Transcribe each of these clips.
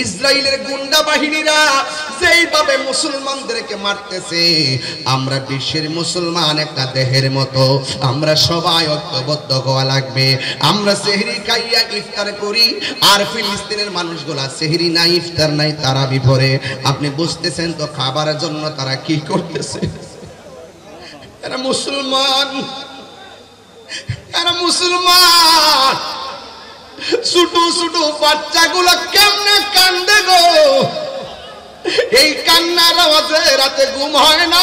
ইসরায়েলের গুন্ডা বাহিনীরা যেইভাবে মুসলমানদেরকে মারতেছে, আমরা বিশ্বের মুসলমান একটা দেহের মতো, আমরা সবাই ঐক্যবদ্ধ হওয়া লাগবে। আমরা সেহরি খাইয়া ইফতার করি, আর ফিলিস্তিনের মানুষগুলা সেহরি নাই, ইফতার নাই, তারাবি পড়ে। আপনি বুঝতেছেন তো খাবারের জন্য তারা কি করতেছে? এরা মুসলমান, এরা মুসলমান। ছোট ছোট বাচ্চাগুলো কেমনে কান্দে গো, এই কান্নার আওয়াজে রাতে ঘুম হয় না,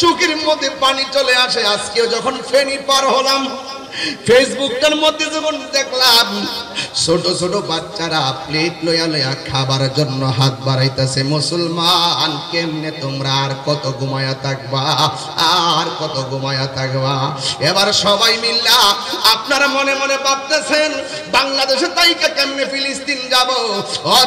চোখের মধ্যে পানি চলে আসে। আজকেও যখন ফেনী পার হলাম, ফেসবুকটার মধ্যে যখন দেখলাম ছোট ছোট বাচ্চারা প্লেট লইয়া লইয়া খাবার জন্য হাত বাড়াইতেছে। মুসলমান, কেমনে তোমরা আর কত ঘুমায়া থাকবা, আর কত ঘুমায়া থাকবা? এবার সবাই মিল্লা আপনারা মনে মনে ভাবতেছেন বাংলাদেশে তাইকা কেমনে ফিলিস্তিন যাব।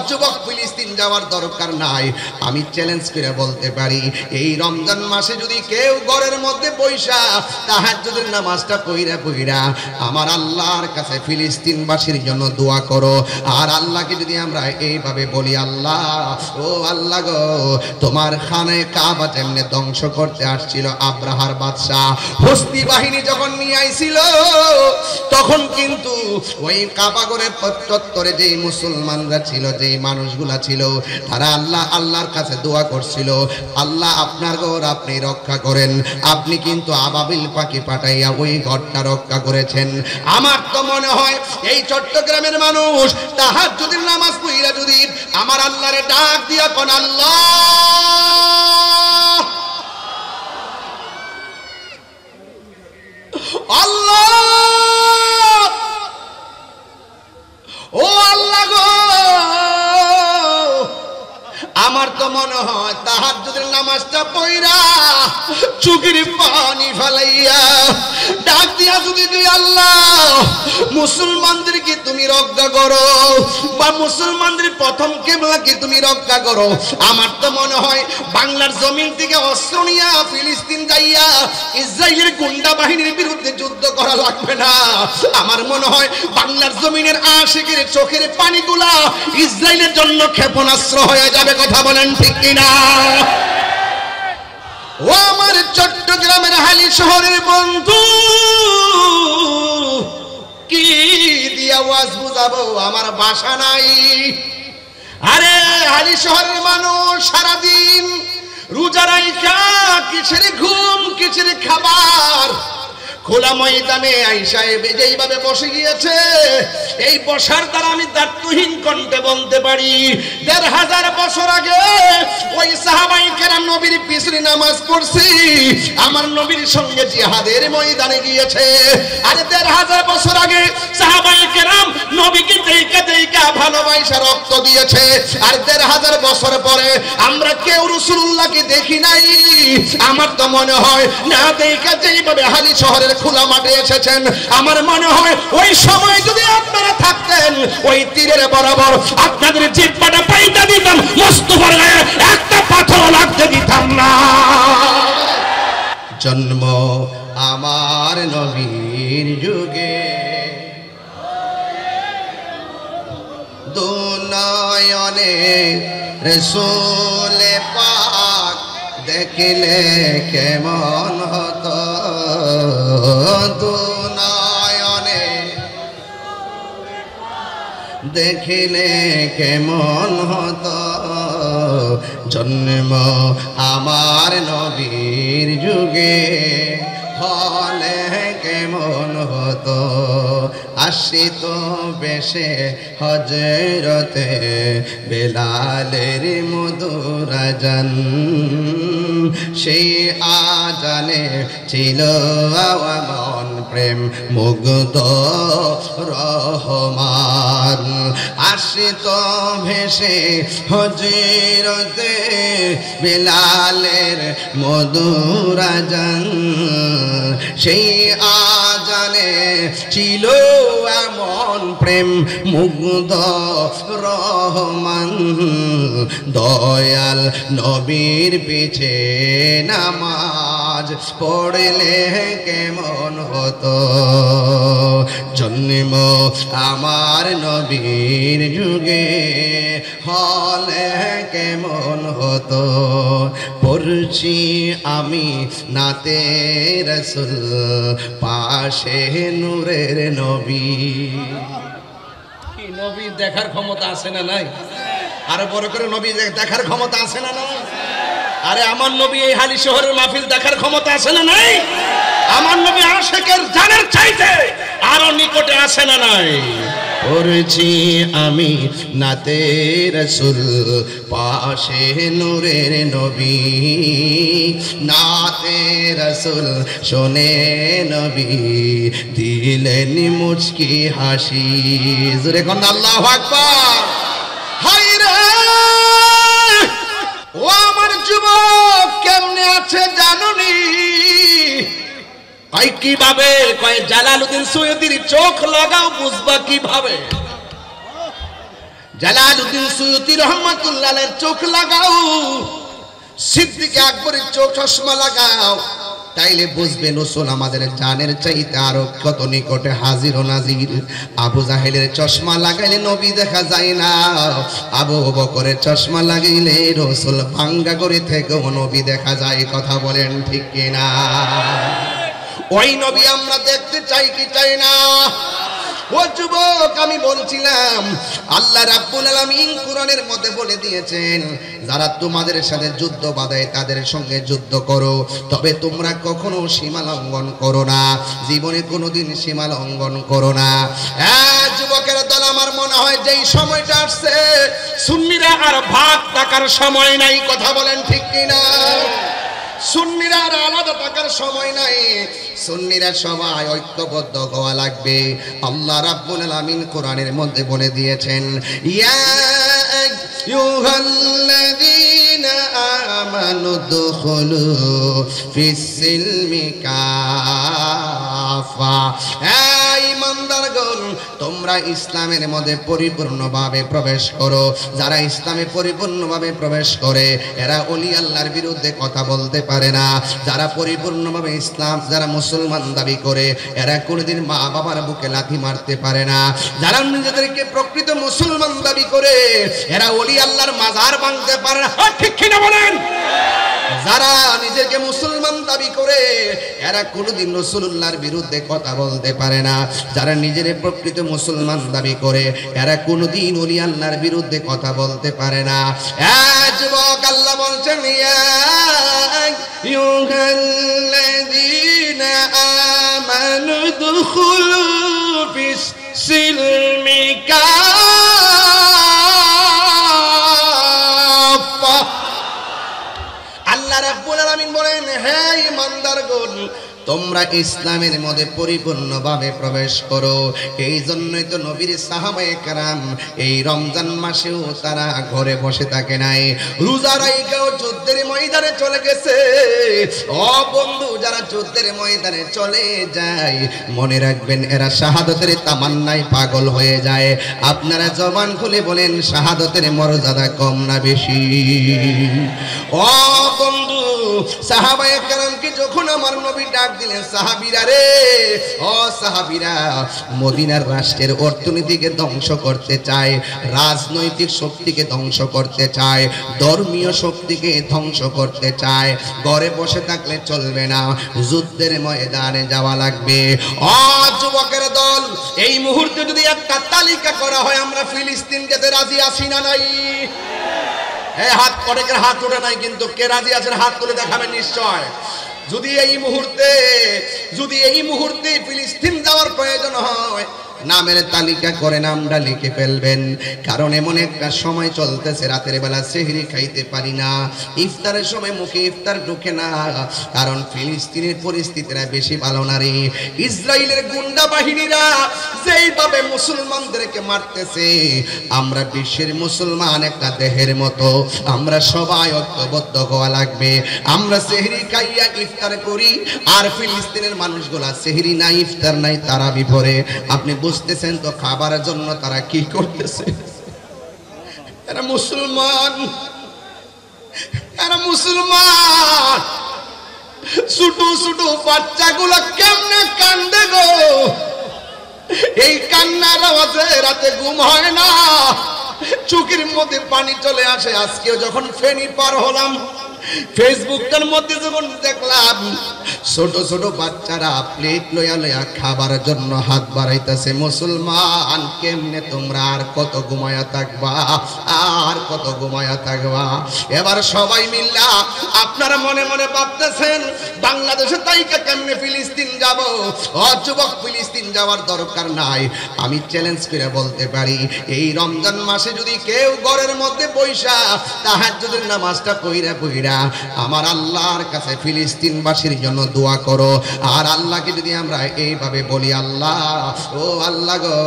যুবক, ফিলিস্তিন যাওয়ার দরকার নাই। আমি চ্যালেঞ্জ করে বলতে পারি, এই রমজান মাসে যদি কেউ ঘরের মধ্যে বৈশা তাহাজ্জুদের নামাজটা পইরা পইরা আমার আল্লাহর কাছে ফিলিস্তিনবাসীর জন্য দোয়া করো, আর আল্লাহকে যদি আমরা এইভাবে বলি, আল্লাহ ও আল্লাহ গো, তোমার খানে কাবা যেমনে ধ্বংস করতে আসছিল আব্রাহার বাদশা, হস্তি বাহিনী যখন নিয়ে আইছিল, তখন কিন্তু ওই কাবা ঘরের চত্বরে যেই মুসলমানরা ছিল, যেই মানুষগুলা ছিল, তারা আল্লাহর কাছে দোয়া করছিল, আল্লাহ আপনার ঘর আপনি রক্ষা করেন। আপনি কিন্তু আবাবিল পাখি পাঠাইয়া ওই ঘরটা রক্ষা করেছেন। আমার তো মনে হয় এই চট্টগ্রামের মানুষ তাহাজ্জুদের নামাজ পড়িয়া যদি আমার আল্লাহরে ডাক দিয়া কোন, আল্লাহ আল্লাহ ও আল্লাহ গো, আমার তো মনে হয় তাহাজ্জুদের নামাজটা পড়া চোখের পানি ফেলাইয়া ডাক দিয়া যদি তুই আল্লাহ মুসলমানদেরকে তুমি রক্ষা করো, বা মুসলমানদের প্রথম কিবলাকে তুমি রক্ষা করো, আমার তো মনে হয় বাংলার জমিন থেকে অস্ত্র নিয়া ফিলিস্তিন যাইয়া ইসরায়েলের গুন্ডা বাহিনীর বিরুদ্ধে যুদ্ধ করা লাগবে না। আমার মনে হয় বাংলার জমিনের আশিকের চোখের পানিগুলা ইসরায়েলের জন্য ক্ষেপণাস্ত্র হয়ে যাবে। কথা বলেন ঠিক কিনা? ও আমার চট্টগ্রামের হালি শহরের বন্ধু, কি দিয়া ওয়াজ বুঝাবো, আমার ভাষা নাই। আরে হালি শহরের মানুষ সারাদিন রোজা রাইখা কিসের ঘুম, কিসের খাবার, খোলা ময়দানে আইসা যেইভাবে বসে গিয়েছে, এই বসার দ্বারা আমি দায়িত্বহীন কণ্ঠে বলতে পারি ১৫০০ বছর আগে ওই সাহাবায়ে কেরাম নবীর পিছনে নামাজ পড়ছি, আমার নবীর সঙ্গে জিহাদের ময়দানে গিয়েছে। আরে ১৫০০ বছর আগে সাহাবায়ে কেরাম নবীকে দেইকা দেইকা ভালোবাসা রক্ত দিয়েছে, আর ১৫০০ বছর পরে আমরা কেউ রাসূলুল্লাহকে দেখি নাই। আমার তো মনে হয় না দেইকা যেইভাবে হালি শহরের খোলা মাঠে এসেছেন, আমার মনে হয় ওই সময় যদি আপনারা থাকতেন ওই তীরের বরাবর আপনাদের জিহ্বাটা পাইতে দিতাম, মুস্তাফার গায়ে একটা পাথর লাগতে দিতাম না। জন্ম আমার নবীর যুগে, দুনয়নে রাসূল পাক দেখিলে কেমন হতো, দুনয়নে দেখিলে কেমন হতো, জন্ম আমার নবীর যুগে হলে কেমন হতো। আসিত বেশে হযরতে বেলালের মধুর আযান, সেই আযানে ছিল আমার প্রেম মুগ্ধ রহমান। আসিত ভেসে হযরতে বেলালের মধুর আযান, সেই আযানে ছিল এমন প্রেম মুগ্ধ রহমান। দয়াল নবীর পিছে নামাজ পড়লে কেমন হতো, জন্ম আমার নবীর যুগে হলে কেমন হতো, পড়ছি আমি নাতে রাসূল পাশে নূরের নবী। নবী দেখার ক্ষমতা আছে না নাই? আরো বড় করে নবী দেখার ক্ষমতা আছে না নাই? আরে আমার নবী এই হালি শহরের মাহফিল দেখার ক্ষমতা আছে না নাই? আমার নবী আশিকের জানের চাইতে আরো নিকটে আছে না নাই? পড়ছি আমি নাতে রাসূল পাশে নূরের নবী, নাতে রাসূল শোনে নবী দিলেন মুচকি হাসি। জোরে কোন আল্লাহু আকবার। হায় রে ও আমার যুবক কেমনে আছে জানুনি? কয় কিভাবে? কয় জালালউদ্দিন সৈয়দীর চোখ লাগাও বুঝবা কিভাবে। জালালউদ্দিন সৈয়দী রহমাতুল্লাহ আলাইহির চোখ লাগাও, সিদ্দিক আকবরের চোখ চশমা লাগাও, তাইলে বুঝবে রাসূল আমাদের জানের চাইতে আরো কত নিকটে হাজির ও নাজির। আবু জাহেলের চশমা লাগাইলে নবী দেখা যায় না, আবু বকরের চশমা লাগাইলে রাসূল ভাঙ্গা করে থেকেও নবী দেখা যায়। কথা বলেন ঠিক কিনা? ওই নবী আমরা দেখতে চাই কি চাই না? ও যুবক আমি বলছিলাম আল্লাহ রাব্বুল আলামিন কোরআনের মধ্যে বলে দিয়েছেন, যারা তোমাদের সাথে যুদ্ধ বাঁধায় তাদের সঙ্গে যুদ্ধ করো, তবে তোমরা কখনো সীমা লঙ্ঘন করো না, জীবনে কোনোদিন সীমা লঙ্ঘন করো না। হ্যাঁ যুবকের দল, আমার মনে হয় যেই সময়টা আসছে সুন্নিরা আর ভাগ থাকার সময় নাই। কথা বলেন ঠিক কিনা? সুন্নিরা আর আলাদা থাকার সময় নাই, সুন্নিরা সবাই ঐক্যবদ্ধ হওয়া লাগবে। আল্লাহ রাব্বুল আলামিন কোরআনের মধ্যে বলে দিয়েছেন, ইয়া আইয়ুহাল্লাযীনা আমানু দুখুলু ফিস-সিলমি কাফা। এই ইমানদারগণ তোমরা ইসলামের মধ্যে পরিপূর্ণভাবে প্রবেশ করো। যারা ইসলামে পরিপূর্ণভাবে প্রবেশ করে এরা ওলি আল্লাহর বিরুদ্ধে কথা বলতে পারে না। যারা পরিপূর্ণভাবে ইসলাম, যারা মুসলমান দাবি করে এরা কোনোদিন মা বাবার বুকে লাথি মারতে পারে না। যারা নিজেদেরকে প্রকৃত মুসলমান দাবি করে এরা ওলি আল্লাহর মাজার ভাঙতে পারে না। ঠিক কিনা বলেন? যারা নিজেকে মুসলমান দাবি করে এরা কোনোদিন রাসূলুল্লাহর বিরুদ্ধে কথা বলতে পারে না। যারা নিজের প্রকৃত মুসলমান দাবি করে এরা কোনোদিন ওলি আল্লাহর বিরুদ্ধে কথা বলতে পারে না। যুবক আল্লাহ বলছেন, ইয়া আইয়ুহাল্লাযীনা আমানু দুখুলু ফিস-সিলমি কাফা। আল্লাহ রাব্বুল আলামিন বলেন, হে ইমানদারগণ তোমরা ইসলামের মধ্যে পরিপূর্ণভাবে প্রবেশ করো। এই জন্যই তো নবীর সাহাবায়ে কেরাম এই রমজান মাসেও তারা ঘরে বসে থাকে নাই, রোজা রাইখাও যুদ্ধের ময়দানে চলে গেছে। ও বন্ধু, যারা যুদ্ধের ময়দানে চলে যায় মনে রাখবেন এরা শাহাদাতের তামান্নায় পাগল হয়ে যায়। আপনারা জবান খুলে বলেন শাহাদাতের মর্যাদা কম না বেশি? ও বন্ধু, সাহাবায়ে কেরামকে যখন আমার নবী ডাক দিলেন, সাহাবীরা রে, ও সাহাবীরা, মদিনার রাষ্ট্রের অর্থনীতিকে ধ্বংস করতে চায়, রাজনৈতিক শক্তিকে ধ্বংস করতে চায়, ধর্মীয় শক্তিকে ধ্বংস করতে চায়। ঘরে বসে থাকলে চলবে না, যুদ্ধের ময়দানে যাওয়া লাগবে। ও যুবকের দল, এই মুহূর্তে যদি একটা তালিকা করা হয় আমরা ফিলিস্তিন যেতে রাজি আছি না নাই? হাত, অনেকের হাত ওঠে নাই, কিন্তু কে রাজি আছেন হাত তুলে দেখাবেন নিশ্চয়। যদি এই মুহূর্তে ফিলিস্তিন যাওয়ার প্রয়োজন হয় নামের তালিকা করে নামটা লিখে ফেলবেন। কারণ এমন একটা সময় চলতেছে রাতের বেলা সেহরি খাইতে পারি না, ইফতারের সময় মুখে ইফতার ঢুকে না। কারণ ফিলিস্তিনের পরিস্থিতিটা বেশি ভালো না রে। ইসরায়েলের গুন্ডা বাহিনীরা যেইভাবে মুসলমানদেরকে মারতেছে, আমরা বিশ্বের মুসলমান একটা দেহের মতো, আমরা সবাই ঐক্যবদ্ধ হওয়া লাগবে। আমরা সেহরি খাইয়া ইফতার করি, আর ফিলিস্তিনের মানুষগুলা সেহরি নাই, ইফতার নাই, তারা বিপরে। আপনি বুঝতেছেন তো খাবারের জন্য তারা কি করতেছে? এরা মুসলমান, এরা মুসলমান। ছোট ছোট বাচ্চাগুলো কেমনে কান্দে গো, এই কান্নার আওয়াজে রাতে ঘুম হয় না, চোখের মধ্যে পানি চলে আসে। আজকেও যখন ফেনী পার হলাম, ফেসবুকটার মধ্যে যখন দেখলাম ছোট ছোট বাচ্চারা প্লেট লইয়া লইয়া খাবার জন্য হাত বাড়াইতেছে। মুসলমান, কেমনে তোমরা আর কত ঘুমায়া থাকবা, আর কত ঘুমায়া থাকবা? এবার সবাই মিল্লা আপনারা মনে মনে ভাবতেছেন বাংলাদেশে তাইকা কেমনে ফিলিস্তিন যাব। যুবক, ফিলিস্তিন যাওয়ার দরকার নাই। আমি চ্যালেঞ্জ করে বলতে পারি, এই রমজান মাসে যদি কেউ ঘরের মধ্যে বৈশা তাহাজ্জুদের নামাজটা পইরা পইরা আমার আল্লাহর কাছে ফিলিস্তিনবাসীর জন্য দোয়া করো। আর আল্লাহকে যদি আমরা এইভাবে বলি, আল্লাহ, ও আল্লাহ গো,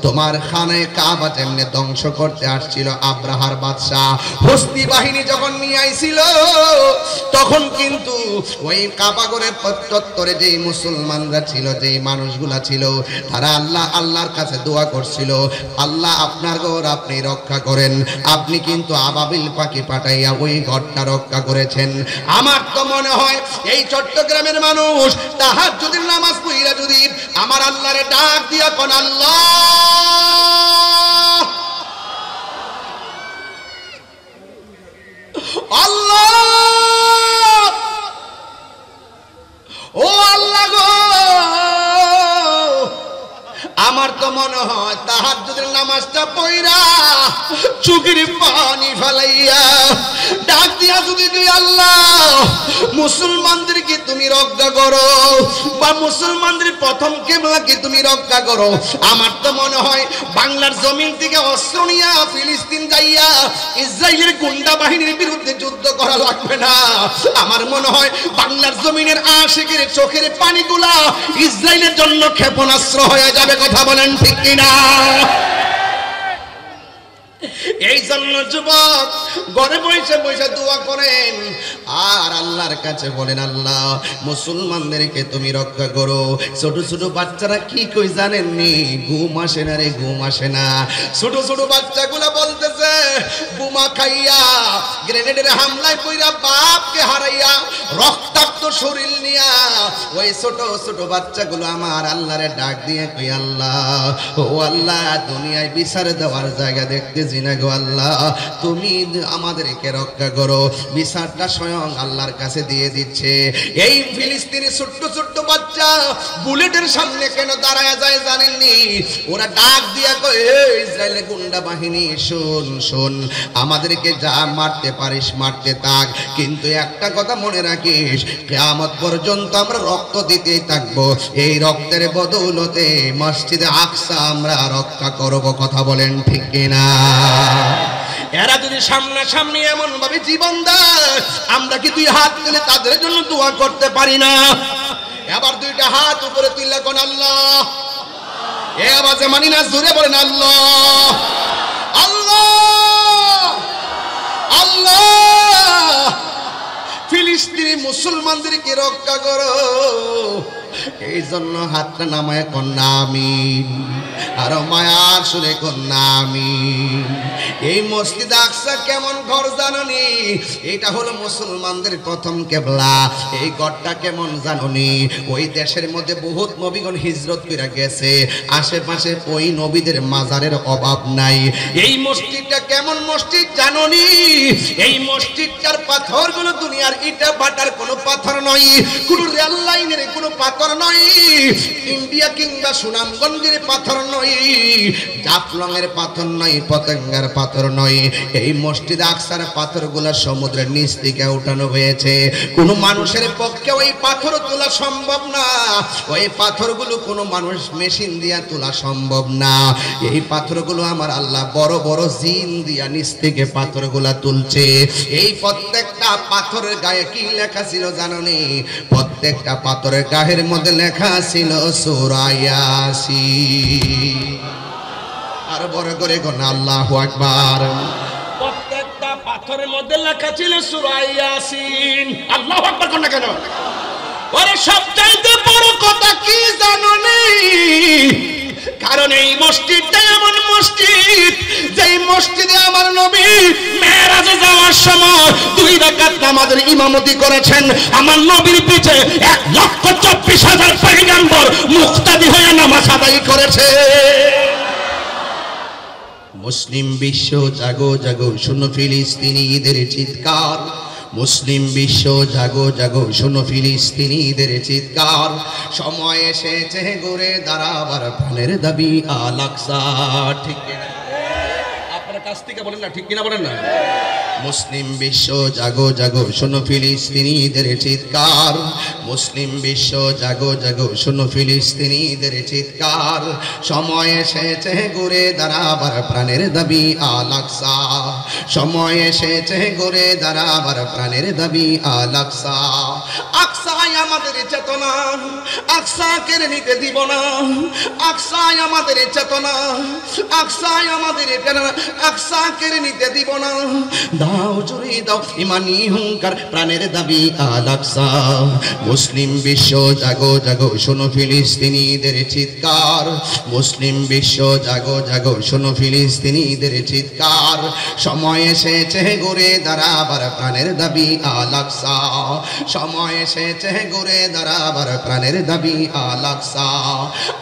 তোমার খানে কাবা যেমনে ধ্বংস করতে আসছিল আব্রাহার বাদশাহ, হস্তি বাহিনী যখন নিয়ে আইছিল, তখন কিন্তু ওই কাবাগরের চত্বরে যেই মুসলমানরা ছিল, যেই মানুষগুলা ছিল, তারা আল্লাহর কাছে দোয়া করছিল, আল্লাহ আপনার ঘর আপনি রক্ষা করেন। আপনি কিন্তু আবাবিল পাখি পাঠাইয়া ওই ঘরটা রক্ষা করেছেন। আমার তো মনে হয় এই চট্টগ্রামের মানুষ তাহাজ্জুদের নামাজ পড়িয়া যদি আমার আল্লাহরে ডাক দিয়া কোন, আল্লাহ, আল্লাহ, ও আল্লাহ গো, আমার তো মনে হয় তাহাজ্জুদের নামাজটা পড়া চোখের পানি ফেলাইয়া ডাক দিয়া যদি তুই আল্লাহ মুসলমানদেরকে তুমি রক্ষা করো, বা মুসলমানদের প্রথম কিবলাকে তুমি রক্ষা করো, আমার তো মনে হয় বাংলার জমিন থেকে অস্ত্র নিয়া ফিলিস্তিন যাইয়া ইসরায়েলের গুন্ডা বাহিনীর বিরুদ্ধে যুদ্ধ করা লাগবে না। আমার মনে হয় বাংলার জমিনের আশিকের চোখের পানিগুলা ইসরায়েলের জন্য ক্ষেপণাস্ত্র হয়ে যাবে। কথা বলেন ঠিক কিনা? এই জন্য যুবক ঘরে বসে বসে দোয়া করেন আর আল্লাহর কাছে বলেন, আল্লাহ মুসলমানদেরকে তুমি রক্ষা করো। ছোট ছোট বাচ্চারা কি কই জানেননি? ঘুম আসে না রে, ঘুম আসে না। ছোট ছোট বাচ্চাগুলা বলতেছে, বোমা খাইয়া গ্রেনেডের হামলায় পইরা বাপকে হারাইয়া রক্তাক্ত শরীর নিয়া ওই ছোট ছোট বাচ্চাগুলো আমার আল্লাহরে ডাক দিয়ে কই, আল্লাহ, ও আল্লাহ, দুনিয়ায় বিচার দেওয়ার জায়গা দেখতেছি না গো, আল্লাহ তুমি আমাদেরকে রক্ষা করো। বিচারটা স্বয়ং আল্লাহর কাছে দিয়ে দিচ্ছে। এই ফিলিস্তিনি ছোট্ট ছোট্ট বাচ্চা বুলেটের সামনে কেন দাঁড়ায় যায় জানেননি? ওরা ডাক দিয়া কয়, ইসরায়েলের গুন্ডা বাহিনী, শোন শোন, আমাদেরকে যা মারতে পারিস মারতে থাক, কিন্তু একটা কথা মনে রাখিস, কিয়ামত পর্যন্ত আমরা রক্ত দিতেই থাকবো। এই রক্তের বদৌলতে মসজিদে আকসা আমরা রক্ষা করব। কথা বলেন ঠিক কিনা? এরা যদি সামনাসামনি এমন ভাবে জীবন দেয়, আমরা কি দুই হাত তুলে তাদের জন্য দোয়া করতে পারি না? এবার দুইটা হাত উপরে তুললে কোন আল্লাহ, এ আওয়াজে মানি না, জোরে বলেন আল্লাহ, আল্লাহ, আল্লাহ। ফিলিস্তিনি মুসলমানদেরকে রক্ষা করো। এই জন্য হাতটা নামায় কন্যা আমিন, আর মায়ার সুরে কন্যা আমিন। এই মসজিদ আকসা কেমন ঘর জাননি? এটা হলো মুসলমানদের প্রথম কিবলা। এই ঘরটা কেমন জাননি? ওই দেশের মধ্যে বহুত নবীগণ হিজরত করে গেছে, আশেপাশে ওই নবীদের মাজারের অভাব নাই। এই মসজিদটা কেমন মসজিদ জাননি? এই মসজিদটার পাথরগুলো দুনিয়ার ইটা ভাটার কোনো পাথর নয়, কোনো রেল লাইনের কোনো পাথর নয়, ইন্ডিয়া কিংবা সুনামগঞ্জের পাথর নয়, জাফলংয়ের পাথর নয়, পতেঙ্গার পাথর নয়। এই মসজিদ আকসার পাথরগুলো সমুদ্রের নিচ থেকে উঠানো হয়েছে। কোনো মানুষের পক্ষে ওই পাথর তোলা সম্ভব না। ওই পাথরগুলো কোনো মানুষ মেশিন দিয়া তোলা সম্ভব না। এই পাথরগুলো আমার আল্লাহ বড় বড় জিন দিয়া নিচ থেকে পাথরগুলা তুলছে। এই প্রত্যেকটা পাথরের গায়ে কি লেখা ছিল জানোনি? প্রত্যেকটা পাথরের গায়ের মধ্যে লেখা ছিল সূরা ইয়াসিন। আর বড় করে কোন আল্লাহু আকবার। প্রত্যেকটা পাথরের মধ্যে লেখা ছিল সূরা ইয়াসিন। আল্লাহু আকবার কোন না কেন? ওরে সবচাইতে বড় কথা কি জানোনি? কারণ এই মসজিদটা এমন মসজিদ যেই মসজিদে আমার নবী মেরাজ মেরাজে যাওয়ার সময় 2 রাকাত নামাজের ইমামতি করেছেন আমার নবীর পিছে 1,24,000 পয়গম্বর মুক্তাদি হয়ে নামাজ আদায় করেছে। মুসলিম বিশ্ব জাগো জাগো শোনো ফিলিস্তিনিদের চিৎকার, মুসলিম বিশ্ব জাগো জাগো শোনো ফিলিস্তিনিদের চিৎকার, সময় এসেছে ঘুরে দাঁড়াবার প্রাণের দাবি আল আকসা। ঠিক কিনা? আপনারা কাছ থেকে বলেন না, ঠিক কিনা বলেন না? মুসলিম বিশ্ব জাগো জাগো শোনো ফিলিস্তিনিদের চিৎকার, মুসলিম বিশ্ব জাগো জাগো শোনো ফিলিস্তিনিদের চিৎকার, সময় এসেছে ঘুরে দাঁড়াবার প্রাণের দাবি আল আকসা, সময় এসেছে ঘুরে দাঁড়াবার প্রাণের দাবি আল আকসা। আকসাই আমাদের চেতনা, আকসা কেড়ে নিতে দিব না, আকসাই আমাদের চেতনা, আকসাই আমাদের প্রেরণা, আকসা কেড়ে নিতে দিব না। দাও জুড়ে দাও ইমানি হুঙ্কার প্রাণের দাবি আল আকসা। মুসলিম বিশ্ব জাগো জাগো শোনো ফিলিস্তিনিদের চিৎকার, মুসলিম বিশ্ব জাগো জাগো শোনো ফিলিস্তিনিদের চিৎকার, সময় এসেছে ঘুরে দাঁড়াবার প্রাণের দাবি আল আকসা, সময় এসেছে ঘুরে দাঁড়াবার প্রাণের দাবি আল আকসা।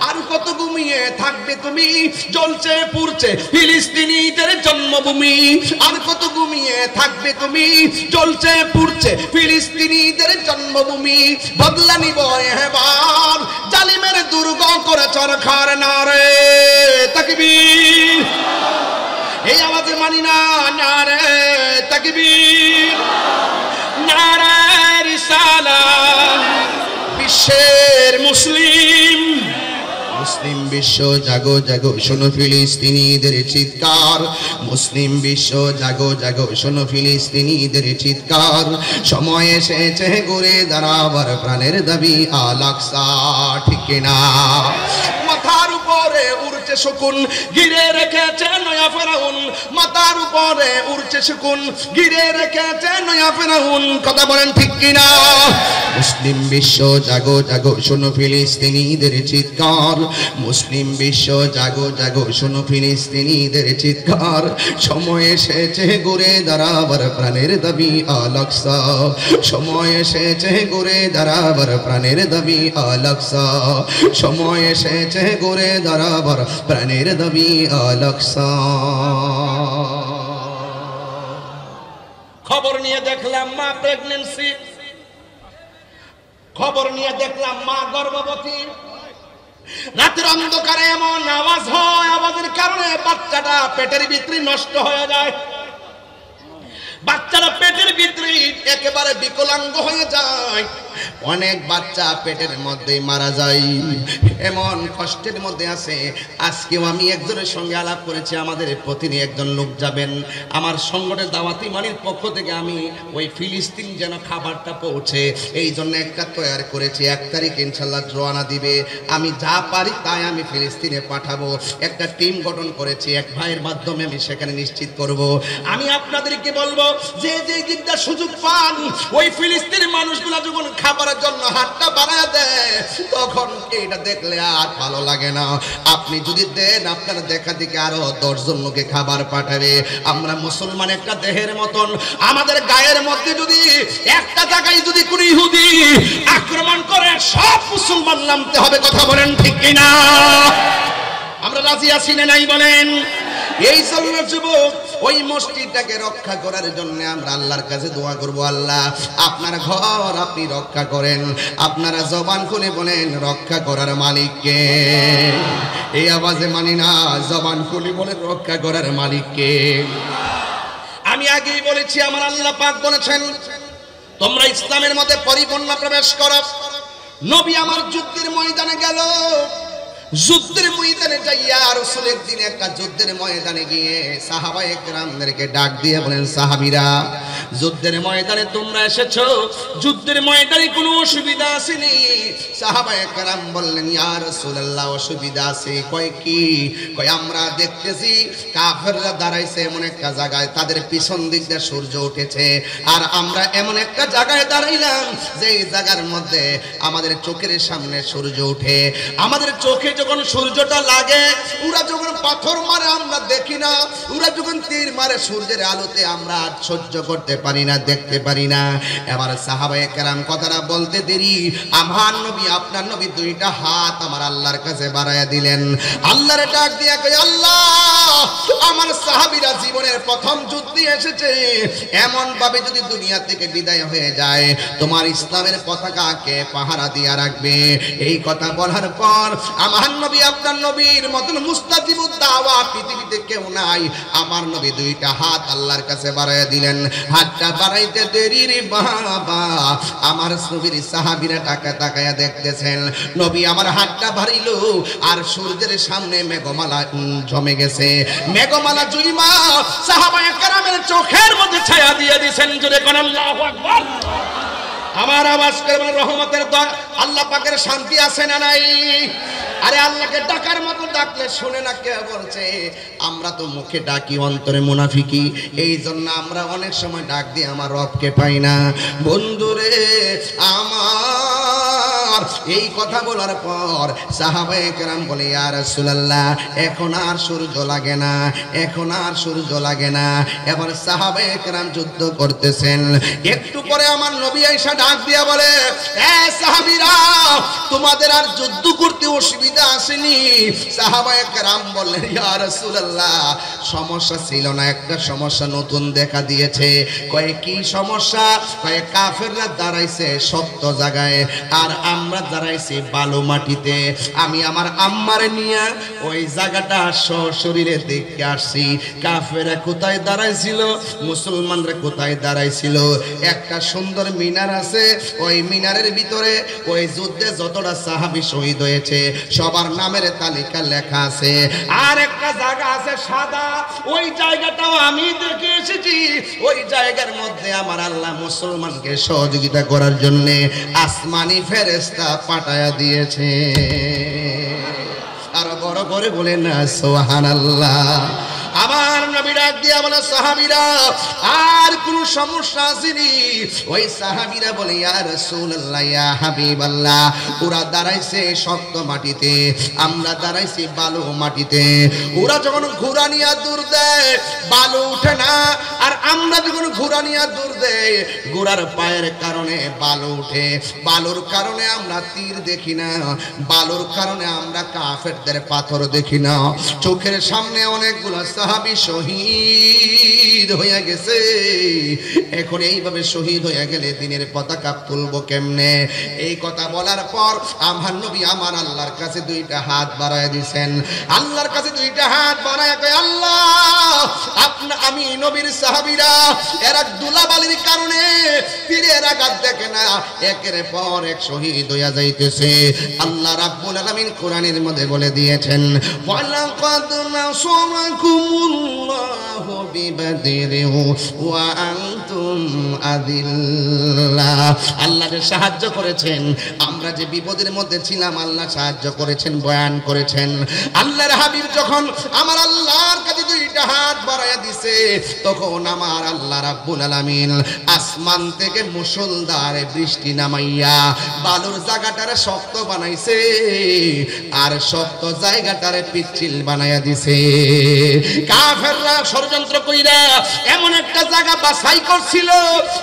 আর কত ঘুমিয়ে থাকবে তুমি, জ্বলছে পুড়ছে ফিলিস্তিনিদের জন্মভূমি, আর কত ঘুমিয়ে থাকবে তুমি, জ্বলছে পুড়ছে ফিলিস্তিনিদের জন্মভূমি। বদলা নিব এবার জালিমের দুর্গ করে চরখার নারে তাকবীর, এই আওয়াজে মানি না নারে তাকবীর, নারে রিসালাত। বিশ্বের মুসলিম, মুসলিম বিশ্ব জাগো জাগো শোনো ফিলিস্তিনিদের চিৎকার, মুসলিম বিশ্ব জাগো জাগো শোনো ফিলিস্তিনিদের চিৎকার, সময় এসেছে ঘুরে দাঁড়াবার প্রাণের দাবি আল আকসা। ঠিক কিনা? মাথার উপরে উড়ছে শকুন, ঘিরে রেখেছে নয়া ফেরাউন, মাথার উপরে উড়ছে শকুন, ঘিরে রেখেছে নয়া ফেরাউন। কথা বলেন ঠিক কিনা? মুসলিম বিশ্ব জাগো জাগো শোনো ফিলিস্তিনিদের চিৎকার, মুসলিম বিশ্ব জাগো জাগো শোনো ফিলিস্তিনিদের চিৎকার, সময় এসেছে ঘুরে দাঁড়াবার প্রাণের দাবি আল আকসা, সময় এসেছে ঘুরে দাঁড়াবার প্রাণের দাবি আল আকসা, সময় এসেছে ঘুরে দাঁড়াবার প্রাণের দাবি আল আকসা। খবর নিয়ে দেখলাম মা প্রেগন্যান্সি, খবর নিয়ে দেখলাম মা গর্ভবতী, রাতের অন্ধকারে এমন আওয়াজ হয়, আওয়াজের কারণে বাচ্চাটা পেটের ভিতরে নষ্ট হয়ে যায়, বাচ্চারা পেটের ভিতরে একেবারে বিকলাঙ্গ হয়ে যায়, অনেক বাচ্চা পেটের মধ্যে মারা যায়, এমন কষ্টের মধ্যে আছে। আজকেও আমি একজনের সঙ্গে আলাপ করেছি, আমাদের প্রতিদিন একজন লোক যাবেন, আমার সংগঠনের দাওয়াতি মানির পক্ষ থেকে আমি ওই ফিলিস্তিন যেন খাবারটা পৌঁছে এই জন্য একটা তৈরি করেছি। 1 তারিখ ইনশাল্লাহ রওনা দিবে, আমি যা পারি তাই আমি ফিলিস্তিনে পাঠাবো। একটা টিম গঠন করেছি, এক ভাইয়ের মাধ্যমে আমি সেখানে নিশ্চিত করব। আমি আপনাদেরকে বলবো যে যে দিকটা সুযোগ পান, ওই ফিলিস্তিনের মানুষগুলো যখন খাবারের জন্য হাতটা বাড়ায় দেয় তখন এইটা দেখলে আর ভালো লাগে না। আপনি যদি দেন আপনার দেখা দেখে আরো 10 জন লোকে খাবার পাঠাবে। আমরা মুসলমান একটা দেহের মতন, আমাদের গায়ের মধ্যে যদি একটা জায়গায় যদি কোন ইহুদি আক্রমণ করে সব মুসলমান নামতে হবে। কথা বলেন ঠিক কিনা? আমরা রাজি আছি না নাই বলেন? এই জন্য যুবক ওই মসজিদটাকে রক্ষা করার জন্য আমরা আল্লাহর কাছে দোয়া করব, আল্লাহ আপনার ঘর আপনি রক্ষা করেন। আপনারা জবান খুলে বলেন রক্ষা করার মালিক কে? এই আওয়াজে মানি না, জবান খুলে বলেন রক্ষা করার মালিক কে? আমি আগেই বলেছি আমার আল্লাহ পাক বলেছেন তোমরা ইসলামের মধ্যে পরিপূর্ণ প্রবেশ করো। নবী আমার যুদ্ধের ময়দানে গেল, যুদ্ধের ময়দানে যাইয়া রাসূল একদিন একটা যুদ্ধের ময়দানে গিয়ে সাহাবায়ে কেরামদেরকে ডাক দিয়ে বলেন, সাহাবীরা যুদ্ধের ময়দানে তোমরা এসেছো, যুদ্ধের ময়দানে কোনো অসুবিধা আসেনি? সাহাবায়ে কেরাম বললেন, ইয়া রাসূলুল্লাহ, অসুবিধা আছে। কয় কি? কয় আমরা দেখতেছি কাফেররা দাঁড়াইছে এমন একটা জায়গায়, তাদের পিছন দিক দিয়ে সূর্য উঠেছে, আর আমরা এমন একটা জায়গায় দাঁড়াইলাম যে জায়গার মধ্যে আমাদের চোখের সামনে সূর্য উঠে। আমাদের চোখে যখন সূর্যটা লাগে, ওরা যখন পাথর মারে আমরা দেখি না, ওরা যখন তীর মারে সূর্যের আলোতে আমরা সহ্য করতে পারি না, দেখতে পারি না। এবার সাহাবায়ে কেরাম কথাটা বলতে দেরি, আমার নবী, আপনার নবী দুইটা হাত আমার আল্লাহর কাছে বাড়ায়া দিলেন। আল্লাহরে ডাক দিয়া কই, আল্লাহ, আমার সাহাবীরা জীবনের প্রথম যুদ্ধে এসেছে, এমন ভাবে যদি দুনিয়া থেকে বিদায় হয়ে যায়, তোমার ইসলামের পতাকাকে পাহারা দিয়া রাখবে। এই কথা বলার পর আমার নবী, আপনার নবীর মতন মুস্তাজিবুদ দাওয়া পৃথিবীতে কেউ নাই। আমার নবী দুইটা হাত আল্লাহর কাছে বাড়াইয়া দিলেন। হাতটা বাড়াইতে দেরি রে বাবা, আমার নবীর সাহাবীরা তাকায়া দেখতেছেন, নবী আমার হাতটা বাড়াইল আর সূর্যের সামনে মেঘমালা জমে গেছে। মেঘমালা জুইমা সাহাবায়ে কেরামের চোখের মধ্যে ছায়া দিয়ে দিয়েছেন। জোরে কোন আল্লাহু আকবার। আমার আওয়াজ করে রহমতের দোয়া, আল্লাহ পাকের শান্তি আছে না নাই? আরে আল্লাহকে ডাকার মতো ডাকলে শুনে না, কে বলছে? আমরা তো মুখে ডাকি, অন্তরে মুনাফিকি। এই জন্য আমরা অনেক সময় ডাক দিয়ে আমার রবকে পাই না। বন্ধুরে আমার, এই কথা বলার পর সাহাবায়ে কেরাম বলে, ইয়া রাসূলুল্লাহ, এখন আর সূর্য লাগে না, এখন আর সূর্য লাগে না। এবার সাহাবায়ে কেরাম যুদ্ধ করতেছেন। একটু পরে আমার নবী আয়েশা ডাক দিয়া বলে, এ সাহাবীরা, তোমাদের আর যুদ্ধ করতে অসুবিধা আসেনি? সাহাবায়ে কেরাম বললেন, ইয়া রাসূলুল্লাহ, সমস্যা ছিল না, একটা সমস্যা নতুন দেখা দিয়েছে। কয় কি সমস্যা? কয় কাফেররা দাঁড়াইছে শক্ত জায়গায়, আর আমরা দাঁড়াইছি বালু মাটিতে। আমি আমার আম্মারে নিয়ে ওই জায়গাটা শরীরে দেখে আসছি, কাফেররা কোথায় দাঁড়াইছিল, মুসলমানরা কোথায় দাঁড়াইছিল। একটা সুন্দর মিনার আছে, ওই মিনারের ভিতরে ওই যুদ্ধে যতটা সাহাবী শহীদ হয়েছে সবার নামের তালিকা লেখা আছে। আর একটা জায়গা আছে সাদা, ওই জায়গাটাও আমি দেখে এসেছি। ওই জায়গার মধ্যে আমার আল্লাহ মুসলমানকে সহযোগিতা করার জন্য আসমানি ফেরেশতা পাঠায়া দিয়েছে। আর বড় করে বলেন না সুবহানাল্লাহ। আমার নবী ডাক দিয়া বলে, সাহাবীরা, আর কোন সমস্যা আসেনি? ওই সাহাবীরা বলে, ইয়া রাসূলুল্লাহ, ইয়া হাবিবাল্লাহ, ওরা দাঁড়াইছে শক্ত মাটিতে, আমরা দাঁড়াইছি বালু মাটিতে। ওরা যখন ঘোড়া নিয়ে দূর দেয় বালু উঠে না, আর আমরা যখন ঘোড়া নিয়ে দূর দেই ঘোড়ার পায়ের কারণে বালু উঠে। বালুর কারণে আমরা তীর দেখি না, বালুর কারণে আমরা কাফেরদের পাথর দেখি না। চোখের সামনে অনেকগুলো সাহাবী শহীদ হয়ে গেছে। এখন এইভাবে শহীদ হয়ে গেলে দিনের পতাকা তুলবো কেমনে? এই কথা বলার পর আমার নবী আমার আল্লাহর কাছে দুইটা হাত বাড়ায় দিয়েছেন। আল্লাহর কাছে দুইটা হাত বাড়ায় কয়, আল্লাহ, আমি নবীর সাহাবীরা এরা দুলাবালির কারণে তীরের আঘাত দেখে না, একের পর এক শহীদ হইয়া যাইতেছে। আল্লাহ রাব্বুল আলামিন কোরআনের মধ্যে বলে দিয়েছেন, ওয়ালাকাদ নাসারাকুমুল্লাহু বিবাদরিন ওয়া আনতুম আযিল্লাহ। আল্লাহ যে সাহায্য করেছেন, আমরা যে বিপদের মধ্যে ছিলাম আল্লাহ সাহায্য করেছেন, বয়ান করেছেন। আল্লাহর হাবিব যখন আমার আল্লাহর কাছে দুইটা হাত বাড়ায়া দিছে, তখন আমার আল্লাহ রাব্বুল আলামিন আসমান থেকে মুষলধারে বৃষ্টি নামাইয়া বালুর জায়গাটারে শক্ত বানাইছে, আর শক্ত জায়গাটারে পিচ্ছিল বানাইয়া দিছে। কাফেররা ষড়যন্ত্র কইরা এমন একটা জায়গা বাছাই করছিল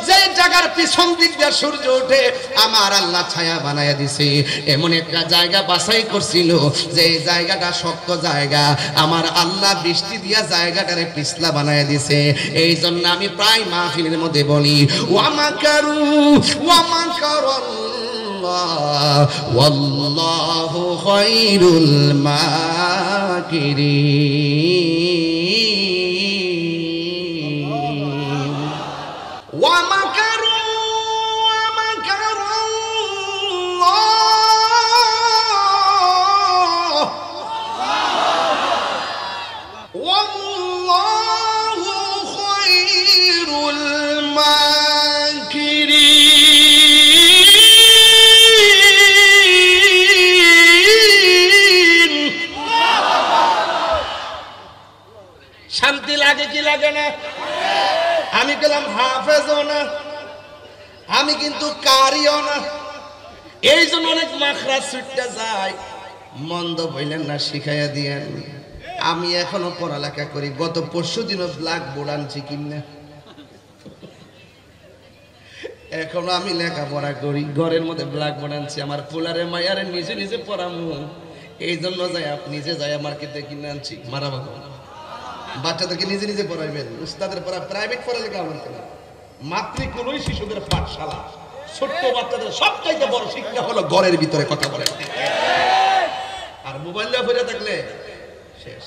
যে জায়গার পিছন দিক দিয়ে সূর্য ওঠে, আমার আল্লাহ ছায়া বানাইয়া দিছে। এমন একটা জায়গা বাছাই করছিল যে জায়গাটা শক্ত জায়গা, আমার আল্লাহ বৃষ্টি দিয়া জায়গাটারে পিছলা বানাইয়া দিছে। এই জন্য আমি প্রায় মাহফিলের মধ্যে বলি, ওয়ামাকারু ওয়ামাকারাল্লাহ ওয়াল্লাহু খায়রুল মাকিরিন। ওয়ামাকারু ওয়ামাকারাল্লাহ ওয়াল্লাহু খায়রুল মা আমি গেলাম হাফেজও না, আমি কিন্তু কারিও না। এই জন্য অনেক মাখরাজ ছুটতে যায়। মন্দ বললেন না, শিখাইয়া দিয়েন। আমি এখনো পড়ালেখা করি। গত পরশু দিনও ব্ল্যাক বোর্ড আনছি কিনা, এখনো আমি লেখাপড়া করি। ঘরের মধ্যে ব্ল্যাক বোর্ড আনছি। আমার পোলারে মায়ারে নিজে নিজে পড়ামু, এই জন্য যাই নিজে যাই মার্কেটে কিনে আনছি। মারা বাবা, বাচ্চাদেরকে নিজে নিজে পড়াইবেন। উস্তাদের পড়া প্রাইভেট পড়ালেখা আমার কেন, মাতৃকুলই শিশুদের পাঠশালা। ছোট্ট বাচ্চাদের সবচাইতে বড় শিক্ষা হলো ঘরের ভিতরে কথা বলে। আর মোবাইলে পড়ে থাকলে শেষ।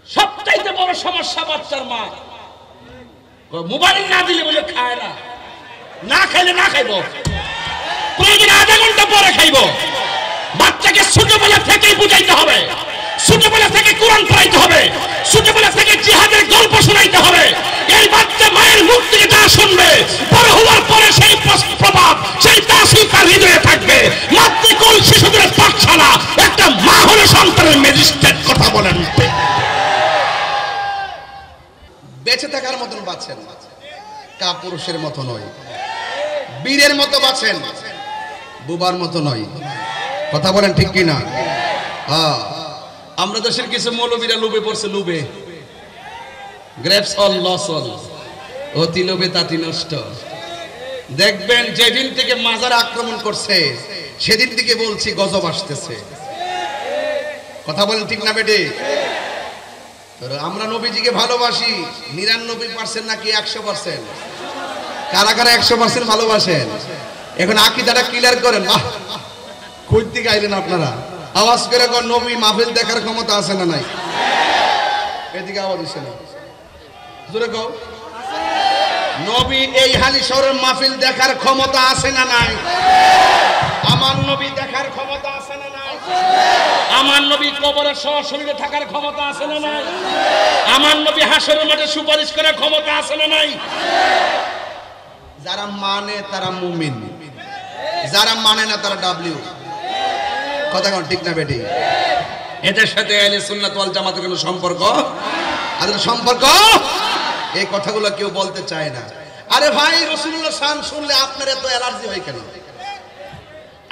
সবচাইতে বড় সমস্যা বাচ্চার মা মোবাইল না দিলে বলে খায় না, না খাইলে না খাইব, প্রয়োজন আধা ঘন্টা পরে খাইব। বাচ্চাকে ছোটবেলা থেকেই বুঝাইতে হবে, ছোটবেলা থেকে কোরআন পড়াইতে হবে, ছোটবেলা থেকে জিহাদের গল্প শোনাইতে হবে। এই বাচ্চা মায়ের মুখ থেকে যা শুনবে, বড় হওয়ার পরে সেই প্রভাব, সেই তাসির তার হৃদয়ে থাকবে। মাতৃকুল শিশুদের পাঠশালা। একটা মা হলো সন্তানের ম্যাজিস্ট্রেট। কথা বলেন, বেঁচে থাকার মতন বাঁচেন, কাপুরুষের মতো নয়, বীরের মতো বাঁচেন, বুবার মতো নয়। কথা বলেন ঠিক কিনা? আমরা দেশের কিছু মৌলবীরা লোভে পড়ছে, লোভে গ্রেপস অল লস অল, অতি লোভে তাতি নষ্ট। দেখবেন যেদিন থেকে মাজার আক্রমণ করছে সেদিন থেকে বলছি গজব আসতেছে। কথা বলেন ঠিক না বেটে? আমরা নবীজিকে ভালোবাসি 99% নাকি 100%? কারা কারা 100% ভালোবাসেন? এখন আকীদাটা ক্লিয়ার করেন। বাহ, কই থেকে আইলেন আপনারা? আওয়াজ করে কোন নবী মাহফিল দেখার ক্ষমতা আছে না নাই? এদিকে আওয়াজ দিছে না, জোরে কও। নবী এই হালি শহরের মাহফিল দেখার ক্ষমতা আছে না নাই? আমার নবী দেখার ক্ষমতা আছে না নাই? আমার নবী কবরের সশরীরে থাকার ক্ষমতা আছে না নাই? আমার নবী হাসরের মাঠে সুপারিশ করার ক্ষমতা আছে না নাই? যারা মানে তারা মুমিন, যারা মানে না তারা ডাব্লিউ। কথা কোন ঠিক না বেটি? এদের সাথে আহলে সুন্নাত ওয়াল জামাতের কোনো সম্পর্ক আছে? সম্পর্ক এই কথাগুলো কেউ বলতে চায় না। আরে ভাই, রাসূলুল্লাহ শান শুনলে আপনার এত অ্যালার্জি হয় কেন?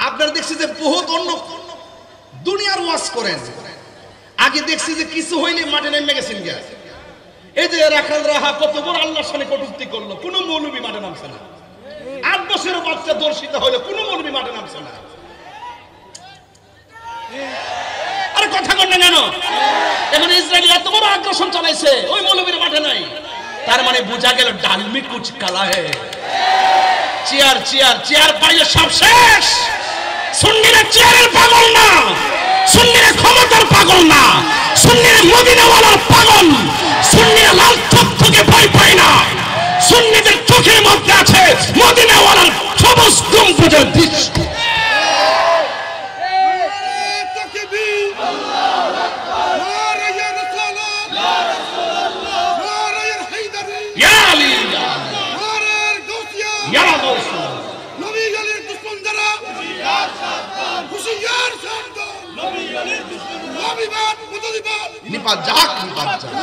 আপনারা দেখছি যে বহুত অন্য দুনিয়ার ওয়াজ করেন, আগে দেখছি যে কিছু হইলে মাঠে নেমে গেছেন। এই যে রাখাল রাহা কত বড় আল্লাহর সামনে কটূক্তি করলো, কোনো মৌলবী মাঠে নামছে না। 8 বছরের বাচ্চা দর্শিত হইলো, কোনো মৌলবী মাঠে নামছে না। আরে কথা কন না কেন? এখন ইসরায়েল এত বড় আগ্রাসন চালাইছে, ওই মৌলবীর মাঠে নাই। তার মানে বোঝা গেল ডালমি কুচ কালা হে। চেয়ার চেয়ার চেয়ার পাইলে সব শেষ। সুন্নিরা চেয়ারের পাগল না, সুন্নিরা ক্ষমতার পাগল না, সুন্নিরা মদিনাওয়ালার পাগল। সুন্নিরা লাল চক্ষুকে ভয় পায় না, সুন্নিদের চোখের মধ্যে আছে মদিনাওয়ালার সবুজ গম্বুজের দৃশ্য। নিপাত যাক, নিপাত যাক,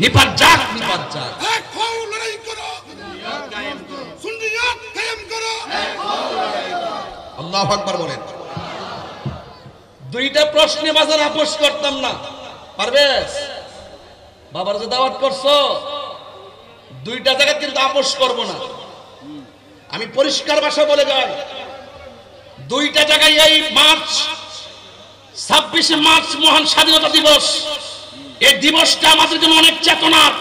নিপাত যাক, নিপাত যাক। এক হও, লড়াই করো, সুন্নিয়ত কায়েম করো। আল্লাহু আকবার বলেন। দুইটা প্রশ্নে বাজার আপোষ করতাম না। পারবেশ বাবার যে দাওয়াত করছো, দুইটা জায়গা কিন্তু আপোষ করব না। আমি পরিষ্কার ভাষা বলে যাই, দুইটা জায়গায় এই মার্চ 26শে মার্চ মহান স্বাধীনতা দিবস, এই দিবসটা আমাদের জন্য অনেক চেতনার।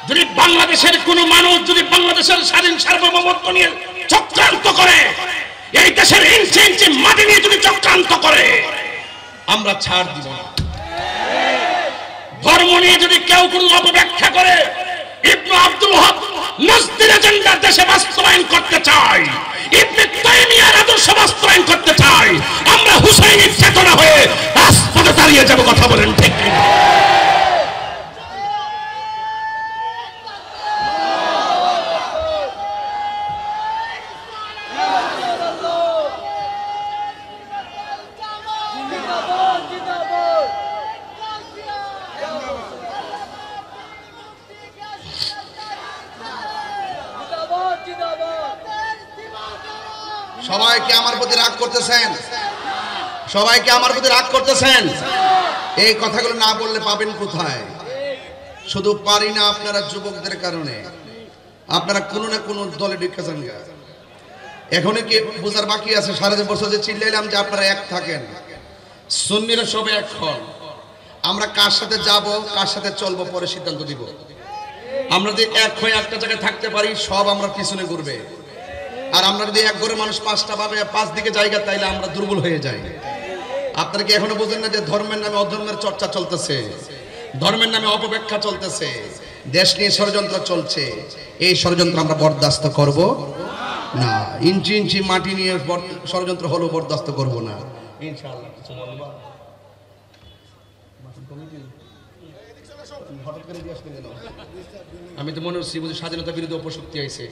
যদি বাংলাদেশের কোন মানুষ যদি বাংলাদেশের স্বাধীন সার্বভৌমত্ব নিয়ে চক্রান্ত করে, এই দেশের ইঞ্চি ইঞ্চি মাটি নিয়ে যদি চক্রান্ত করে, আমরা ছাড় দিব না। ধর্ম নিয়ে যদি কেউ কোনো অপব্যাখ্যা করে, ইবনে আব্দুল ওয়াহাব নজদির এজেন্ডা দেশে বাস্তবায়ন করতে চায়, ইবনে তাইমিয়ার আদর্শ বাস্তবায়ন করতে চায়, আমরা হুসাইনের চেতনা হয়ে রাজপথে দাঁড়িয়ে যাব। কথা বলেন ঠিক কিনা? সবাইকে আমার প্রতি রাগ করতেছেন? সবাইকে আমার প্রতি রাগ করতেছেন? এই কথাগুলো না বললে পাবেন কোথায়? শুধু পারি না আপনারা যুবকদের কারণে, আপনারা কোনো না কোনো দলে ঢুকেছেন। এখনো কি বোঝার বাকি আছে? সারা বছর যে চিল্লাইলাম যে আপনারা এক থাকেন, সুন্নিরা সবে এক হন। আমরা কার সাথে যাব, কার সাথে চলবো পরে সিদ্ধান্ত দিব। আমরা যদি এক হয়ে একটা জায়গায় থাকতে পারি, সব আমরা পিছনে ঘুরবে। আর আমরা যদি এক ঘরে মানুষ পাঁচটা পাবে, পাঁচ দিকে জায়গা, তাইলে আমরা দুর্বল হয়ে যাই। আপনারা কি এখনো বোঝেন না যে ধর্মের নামে অধর্মের চর্চা চলতেছে, ধর্মের নামে অপব্যাখ্যা চলতেছে, দেশ নিয়ে ষড়যন্ত্র চলছে? এই ষড়যন্ত্র আমরা বরদাস্ত করব না। ইঞ্চি ইঞ্চি মাটি নিয়ে ষড়যন্ত্র হলেও বরদাস্ত করব না ইনশাআল্লাহ। হঠাৎ করে দিয়ে আসতে গেল, আমি তো মনে হচ্ছি বুঝি স্বাধীনতা বিরোধী অপশক্তি আইছে।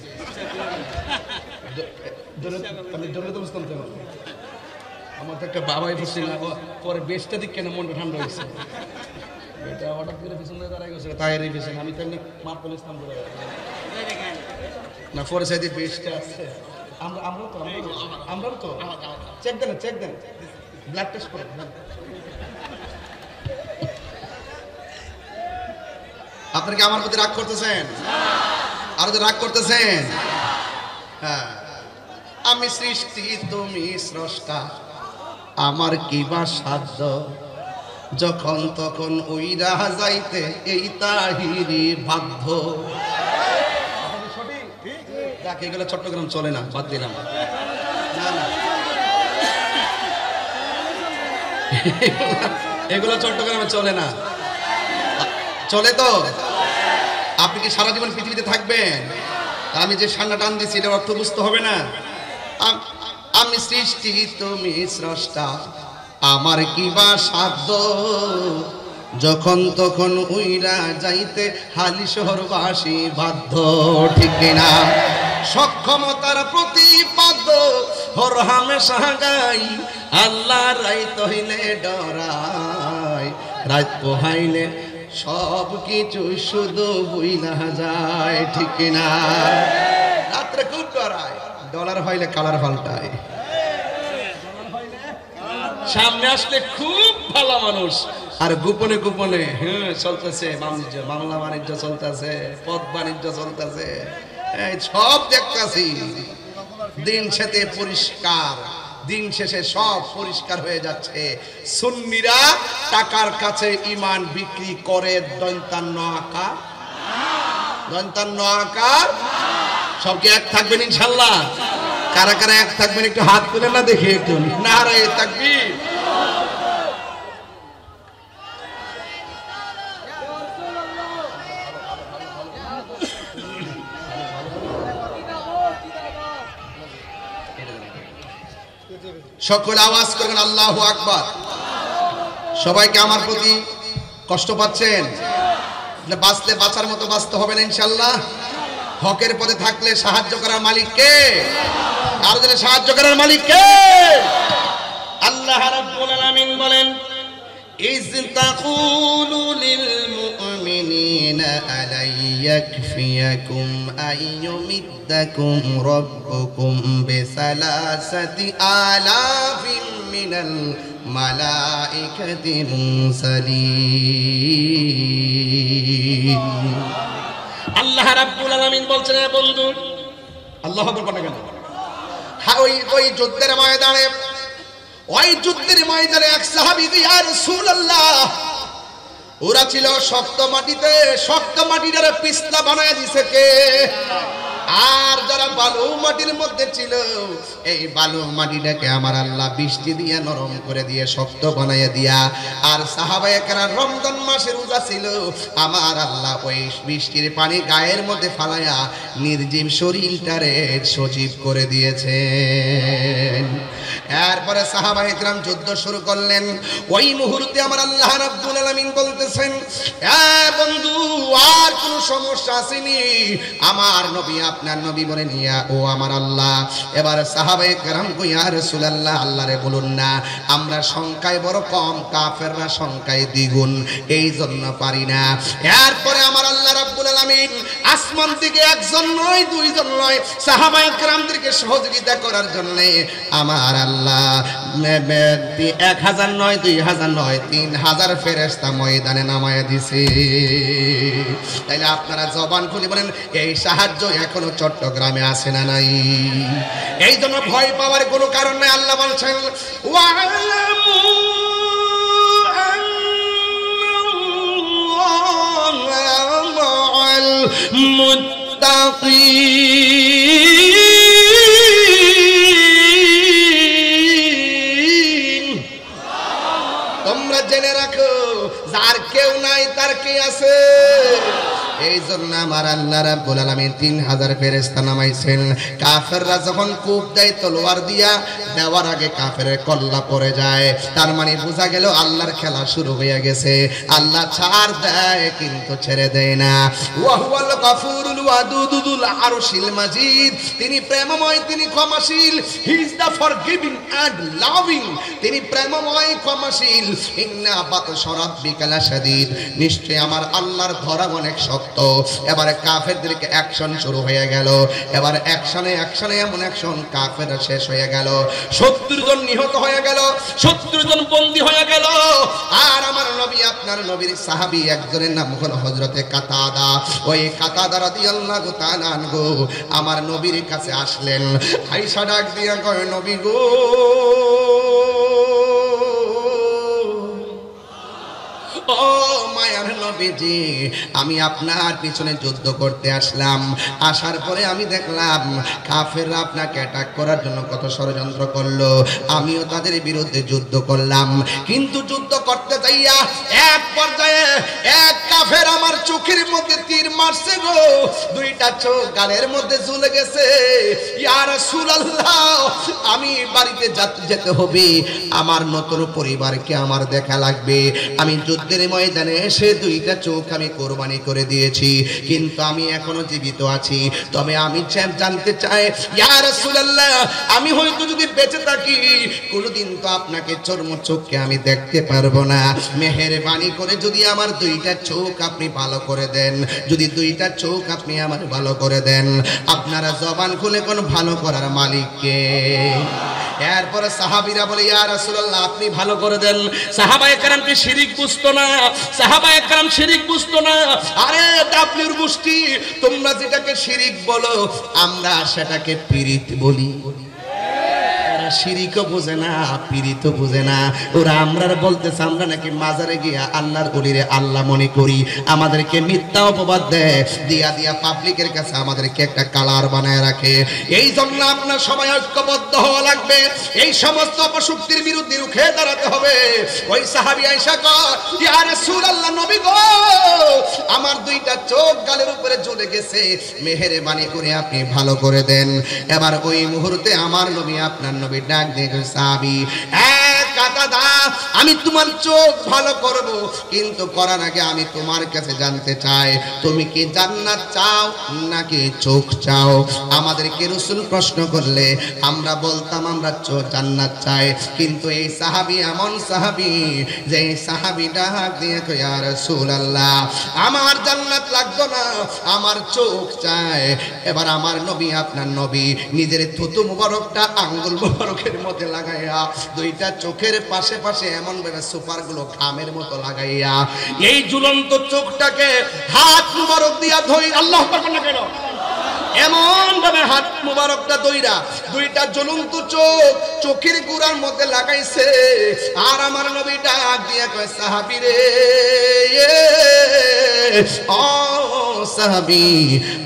আমার তো একটা বাবাই বসছিল, পরে বেশটা দিক কেন মনটা ঠান্ডা হয়েছে। এটা হঠাৎ করে পিছনে দাঁড়াই গেছে, তাই পেছনে আমি তো এমনি মার্কুল ইসলাম করে না, পরে সাইডে বেশটা আছে। আমরাও তো চেক দেন ব্লাড টেস্ট করে। আপনারা কি আমার প্রতি রাগ করতেছেন? আর যদি রাগ করতেছেন, হ্যাঁ, আমি সৃষ্টি তুমি স্রষ্টা, আমার কি বা সাধ্য, যখন তখন উইরা যাইতে এই তাহিরি বাধ্য। দেখ, এগুলো চট্টগ্রাম চলে না, বাদ দিলাম। এগুলো চট্টগ্রামে চলে না, চলে তো? আপনি কি সারা জীবন পৃথিবীতে থাকবেন? আমি যে সান্না টান দিচ্ছি এটার অর্থ বুঝতে হবে না? আমি সৃষ্টি তুমি স্রষ্টা, আমার কি বা সাধ্য, যখন তখন উইরা যাইতে হালি শহরবাসী বাধ্য। ঠিক কিনা? সক্ষমতার প্রতিপাদ্য হর হামেশা গাই, আল্লাহ রাইত হইলে ডরাই, রাত পোহাইলে সব কিছু শুধু বুইলা যায়। ঠিক কিনা? রাত্রে খুব ডরায়, ডলার হইলে কালার পাল্টায়, সামনে আসলে খুব ভালো মানুষ, আর গোপনে গোপনে চলতেছে বাণিজ্য, বাংলা বাণিজ্য চলতেছে, পথ বাণিজ্য চলতেছে, সব দেখতেছি। দিন শেষে পরিষ্কার, দিন শেষে সব পরিষ্কার হয়ে যাচ্ছে। সুন্নিরা টাকার কাছে ইমান বিক্রি করে দন্তান্ন আকার, দন্তান্ন আকার। সব কি এক থাকবেন ইনশাল্লাহ? কারা কারা এক থাকবেন একটু হাত তুলে না দেখি, একটু নারায়ে তাকবীর। সকলে আওয়াজ করবেন আল্লাহু আকবার। সবাইকে আমার প্রতি কষ্ট পাচ্ছেন? বাঁচলে বাঁচার মতো বাঁচতে হবে না ইনশাল্লাহ। হকের পথে থাকলে সাহায্য করার মালিক কে? আর যদি সাহায্য করার মালিক কে? আল্লাহ রাব্বুল আলামিন বলেন, ইয তাকুলু লিল মুমিনিনা আলাইয়াকফিয়াকুম আইয়ুমিদ্দাকুম রাব্বুকুম বিসালাসাতি আলাফিন মিনাল মালাইকাতি মুরসালিন। আল্লাহ রাব্বুল আলামিন বলছেন, বন্ধু আল্লাহু আকবার বলেন কেন? হ্যাঁ, ওই যুদ্ধের ময়দানে, ওই যুদ্ধের ময়দানে এক সাহাবী, ইয়া রাসূলুল্লাহ, ওরা ছিল শক্ত মাটিতে, শক্ত মাটিটারে পিছলা বানায় দিছে কে? আর যারা বালু মাটির মধ্যে ছিল, এই বালু মাটিটাকে আমার আল্লাহ বৃষ্টি দিয়ে নরম করে দিয়ে শক্ত বানাইয়া দিয়া, আর সাহাবায়ে কেরাম রমজান মাসে রোজা ছিল, আমার আল্লাহ ওই বৃষ্টির পানি গায়ের মধ্যে ফালাইয়া নির্জীব শরীরটারে সজীব করে দিয়েছেন। এরপরে সাহাবায়ে কেরাম যুদ্ধ শুরু করলেন। ওই মুহূর্তে আমার আল্লাহ রাব্বুল আলামিন বলতেছেন, বন্ধু আর কোনো সমস্যা আসেনি? আমার নবী, আপনার নবী বলেন, ইয়া ও আমার আল্লাহ। এবার সাহাবায়ে কেরাম কই, ইয়া রাসূলুল্লাহ, আল্লাহরে বলুন না, আমরা সংখ্যায় বড় কম, কাফেররা সংখ্যায় দ্বিগুণ, এই জন্য পারি না। এরপরে আমার আল্লাহ রাব্বুল আলামিন আসমান থেকে একজন নয় দুইজন নয় সাহাবায়ে কেরামদেরকে সহযোগিতা করার জন্য আমার আল্লাহ 1000 নয় 2000 নয় 3000 ফেরেশতা ময়দানে নামায়া দিয়েছে। তাইলে আপনারা জবান খুলে বলেন এই সাহায্য এখনো চট্টগ্রামে আসে না নাই? এই জন্য ভয় পাওয়ার কোনো কারণ নাই। আল্লাহ বলছেন ওয়ালামু আন্নাল্লাহা মা'আল মুত্তাকিন। তোমরা জেনে রাখো যার কেউ নাই তার কে আছে। এই জন্য আমার আল্লাহ রাব্বুল আলামিন 3000 ফেরেশতা নামাইছেন। কাফেররা যখন কূপ দেয় তলোয়ার দিয়া দেওয়ার আগে কাফেরের কল্লা পড়ে যায়, তার মানে বোঝা গেল আল্লাহর খেলা শুরু হয়ে গেছে। আল্লাহ ছাড় দেয় কিন্তু ছেড়ে দেয় না। ওয়া হুয়াল গাফুরুল ওয়াদুদুল আরশিল মাজিদ। তিনি প্রেমময়, তিনি ক্ষমাশীল। He is the forgiving and loving. তিনি প্রেমময়, ক্ষমাশীল। ইন্না বাতশা রাব্বিকা লাশাদীদ। নিশ্চয় আমার আল্লাহর ধরা অনেক শক্ত। এবারে কাফেরদেরকে অ্যাকশন শুরু হয়ে গেল। এবার অ্যাকশনে এমন অ্যাকশন কাফেররা শেষ হয়ে গেল। 70 জন নিহত হয়ে গেল, 70 জন বন্দী হয়ে গেল। আর আমার নবী আপনার নবীর সাহাবী একজনের নাম হলো হযরতে কাতাদা। ওই কাতাদা রাদিয়াল্লাহু তাআলা আনহু আমার নবীর কাছে আসলেন। আয়েশা ডাক দিয়া কয় নবী গো, ও মায়ার নবীজি, আমি আপনার পিছনে যুদ্ধ করতে আসলাম। আসার পরে আমি দেখলাম কাফেররা আপনাকে অ্যাটাক করার জন্য কত ষড়যন্ত্র করলো। আমিও তাদের বিরুদ্ধে যুদ্ধ করলাম, কিন্তু যুদ্ধ করতে যাইয়া এক পর্যায়ে এক কাফের আমার চোখের মধ্যে তীর মারছে গো। 2টা চোখ গালের মধ্যে ঝুলে গেছে। ইয়া রাসূলুল্লাহ, আমি বাড়িতে যেতে হবে, আমার নতুন পরিবারকে আমার দেখা লাগবে। আমি যুদ্ধের ময়দানে এসে 2টা চোখ আমি কোরবানি করে দিয়েছি, কিন্তু আমি এখনো জীবিত আছি। তবে আমি জানতে চাই ইয়া রাসূলুল্লাহ, আমি হয়তো যদি বেঁচে থাকি কোনোদিন তো আপনাকে চোখকে আমি দেখতে পারবো না। মেহেরবানি করে যদি আমার 2টা চোখ আপনি ভালো করে দেন, যদি 2টা চোখ আপনি আমার ভালো করে দেন। আপনারা জবান খুলে কোন ভালো করার মালিক কে? এরপরে সাহাবীরা বলে ইয়া রাসূলুল্লাহ আপনি ভালো করে দেন। সাহাবায়ে কেরাম কি শিরিক বুঝতো না? সাহাবায়ে কেরাম শিরিক বুঝতো না। আরে আপনির গোষ্ঠী, তোমরা যেটাকে শিরিক বলো আমরা সেটাকে পীরিত বলি। শিরিকও বোঝে না, পীরিতও বোঝে না। ওরা আমরা বলতেছে আমরা নাকি মাজারে গিয়া আল্লাহর ওলিরে আল্লাহ মনে করি। আমাদেরকে মিথ্যা অপবাদ দেয়, দিয়া পাবলিকের কাছে আমাদেরকে একটা কালার বানায় রাখে। এই জন্য আপনার সবাই ঐক্যবদ্ধ হওয়া লাগবে। এই সমস্ত অপশক্তির বিরুদ্ধে রুখে দাঁড়াতে হবে। ওই সাহাবী আয়েশা কয় ইয়া রাসূলুল্লাহ, নবী গো, আমার 2টা চোখ গালের উপরে ঝুলে গেছে, মেহেরবানি করে আপনি ভালো করে দেন। এবার ওই মুহূর্তে আমার নবী আপনার নবী ডাক দিয়ে সাহাবী, কাতাদা, আমি তোমার চোখ ভালো করব, কিন্তু করার আগে আমি তোমার কাছে জানতে চাই তুমি কি জান্নাত চাও নাকি চোখ চাও? আমাদেরকে রাসূল প্রশ্ন করলে আমরা বলতাম আমরা জান্নাত চাই, কিন্তু এই সাহাবী এমন সাহাবী যে সাহাবী ডাক দিয়ে কয় ইয়া রাসূলুল্লাহ, আমার জান্নাত লাগবে না, আমার চোখ চাই। এবার আমার নবী আপনার নবী নিজের থুতু মুবারকটা আঙ্গুল মুবারকের মধ্যে লাগাইয়া 2টা চোখের পাশে পাশে এমন ভাবে সুপার গুলো ঘামের মতো লাগাইয়া এই ঝুলন্ত চোখটাকে হাত মুবারক দিয়া ধই, আল্লাহু আকবার না কেন, এমন ভাবে হাত মুবারকটা দইরা 2টা জ্বলন্ত চোখের গুড়ার মধ্যে লাগাইছে। আর আমার নবী ডাক দিয়া কয় সাহাবী রে, ও সাহাবী,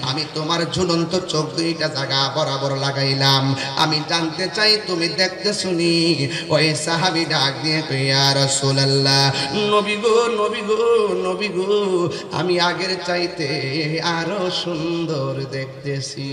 আমি তোমার ঝুলন্ত চোখ 2টা জায়গা বরাবর লাগাইলাম, আমি জানতে চাই তুমি দেখতে শুনি। ওই সাহাবী ডাক দিয়ে কয় ইয়া রাসূলুল্লাহ, নবী গো, নবী গো, নবী গো, আমি আগের চাইতে আরো সুন্দর দেখতেছি।